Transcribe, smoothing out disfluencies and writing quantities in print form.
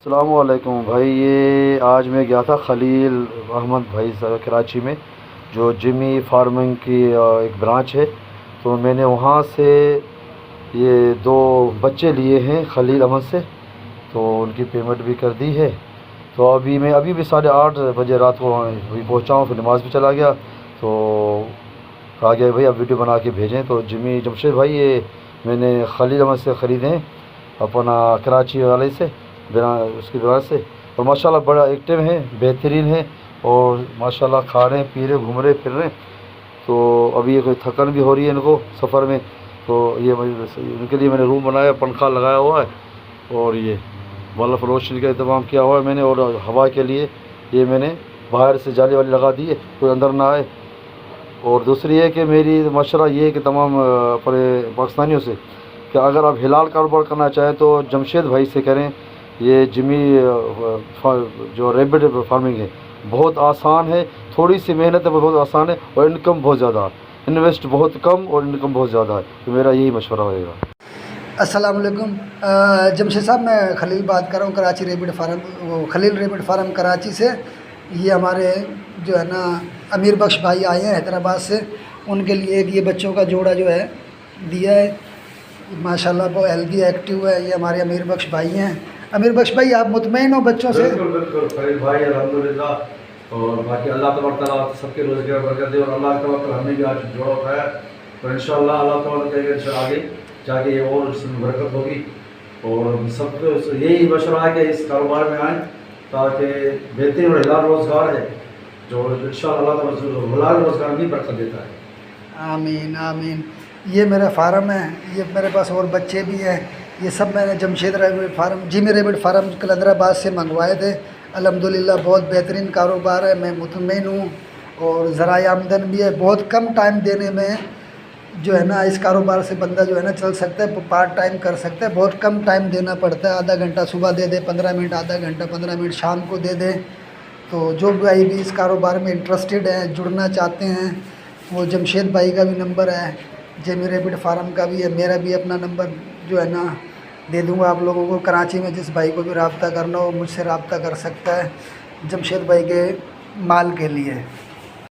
السلام علیکم بھائی، یہ آج میں گیا تھا خلیل احمد بھائی کراچی میں، جو جمی فارمنگ کی ایک برانچ ہے، تو میں نے وہاں سے یہ 2 بچے لیے ہیں خلیل احمد سے، تو ان کی پیمنٹ بھی کر دی ہے۔ تو ابھی میں بھی 8:30 بجے رات کو ابھی پہنچا ہوں، پھر نماز بھی چلا گیا، تو کہا گیا بھائی اب ویڈیو بنا کے بھیجیں۔ تو جمشید بھائی یہ میں نے خلیل احمد سے خریدے ہیں، اپنا کراچی والے سے، اس کی برانچ سے، اور ماشاءاللہ بڑا ایکٹیو ہیں، بہترین ہیں، اور ماشاءاللہ کھا رہے ہیں، پی رہے، گھوم رہے پھر رہے ہیں۔ تو ابھی یہ کوئی تھکن بھی ہو رہی ہے ان کو سفر میں، تو یہ ان کے لیے میں نے روم بنایا، پنکھا لگایا ہوا ہے، اور یہ بلب روشنی کا انتظام کیا ہوا ہے میں نے، اور ہوا کے لیے یہ میں نے باہر سے جالی والی لگا دی ہے، کوئی اندر نہ آئے۔ اور دوسری ہے کہ میری مشورہ یہ ہے کہ تمام اپنے پاکستانیوں سے کہ اگر آپ حلال کاروبار کرنا چاہیں تو جمشید بھائی سے کریں۔ یہ جمی جو ریبٹ فارمنگ ہے بہت آسان ہے، تھوڑی سی محنت ہے، بہت آسان ہے، اور انکم بہت زیادہ ہے، انویسٹ بہت کم اور انکم بہت زیادہ ہے، تو میرا یہی مشورہ رہے گا۔ السلام علیکم جمشید صاحب، میں خلیل بات کر رہا ہوں کراچی ریبٹ فارم، خلیل ریبٹ فارم کراچی سے۔ یہ ہمارے جو ہے نا امیر بخش بھائی آئے ہیں حیدرآباد سے، ان کے لیے ایک یہ بچوں کا جوڑا جو ہے دیا ہے، ماشاءاللہ وہ ہیلدی ایکٹیو ہے۔ یہ ہمارے امیر بخش بھائی ہیں۔ امیر بخش بھائی آپ مطمئن ہو بچوں سے؟ بالکل خلیل بھائی الحمدللہ، اور باقی اللہ تبارک تعالیٰ سب کے روزگار برکت دے، اور اللہ تبارک تعالیٰ ہم نے بھی آج جوڑا اٹھایا، تو انشاءاللہ اللہ تعالیٰ کہ آگے جا کے اور اس میں برکت ہوگی، اور سب کو یہی مشورہ ہے کہ اس کاروبار میں آئیں تاکہ بہترین اور حلال روزگار ہے، جو انشاءاللہ اللہ تعالیٰ حلال روزگار بھی برکت دیتا ہے۔ آمین آمین۔ یہ میرا فارم ہے، یہ میرے پاس اور بچے بھی ہیں، یہ سب میں نے جمشید ریبٹ فارم، جمی ریبٹ فارم کلندر آباد سے منگوائے تھے۔ الحمدللہ بہت بہترین کاروبار ہے، میں مطمئن ہوں، اور ذرائع آمدن بھی ہے، بہت کم ٹائم دینے میں جو ہے نا اس کاروبار سے بندہ جو ہے نا چل سکتا ہے، پارٹ ٹائم کر سکتا ہے، بہت کم ٹائم دینا پڑتا ہے، آدھا گھنٹہ صبح دے دے، 15 منٹ، آدھا گھنٹہ 15 منٹ شام کو دے دے۔ تو جو بھائی بھی اس کاروبار میں انٹرسٹڈ ہیں، جڑنا چاہتے ہیں، وہ جمشید بھائی کا بھی نمبر ہے، جمی ریبٹ فارم کا بھی ہے، میرا بھی اپنا نمبر جو ہے نا دے دوں گا آپ لوگوں کو۔ کراچی میں جس بھائی کو بھی رابطہ کرنا ہو مجھ سے رابطہ کر سکتا ہے جمشید بھائی کے مال کے لیے۔